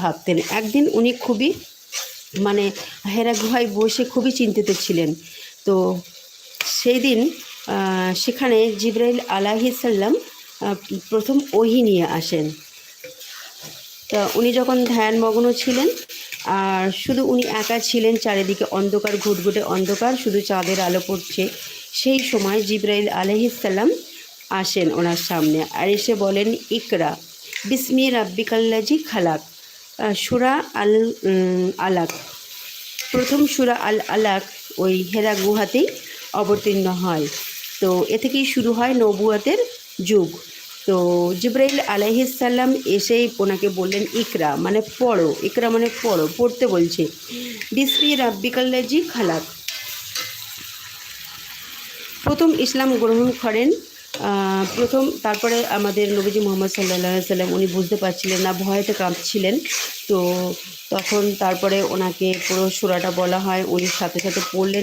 ভাবতেন। একদিন উনি খুবই মানে হেরা গুহায় বসে খুবই চিন্তিত ছিলেন। তো সেই দিন সেখানে জিবরাইল আলাইহিসসালাম প্রথম ওহী নিয়ে আসেন। তা উনি যখন ধ্যানমগ্ন ছিলেন আর শুধু উনি একা ছিলেন, চারিদিকে অন্ধকার, ঘুটঘুটে অন্ধকার, শুধু চাঁদের আলো পড়ছে, সেই সময় জিবরাইল আলাইহিসসালাম আসেন ওনার সামনে আর এসে বলেন, ইকরা বিসমি রাব্বিকাল্লাজি খালাক, সূরা আল আলাক। প্রথম সূরা আল আলাক ওই হেরা গুহাতেই অবতীর্ণ হয়। তো এ থেকেই শুরু হয় নবুয়তের যুগ। তো জিবরাইল আলাইহিসসালাম এসেই ওনাকে বললেন, ইকরা মানে পড়ো, ইকরা মানে পড়ো, পড়তে বলছে। বিসমি রাব্বিকাল্লাজি খালাক। প্রথম ইসলাম গ্রহণ করেন প্রথম। তারপরে আমাদের নবীজি মুহাম্মদ সাল্লাল্লাহু আলাইহি সাল্লাম উনি বুঝতে পারছিলেন না, ভয়েতে কাঁপছিলেন। তো তখন তারপরে ওনাকে পুরো সূরাটা বলা হয়, উনি সাথে সাথে পড়লেন।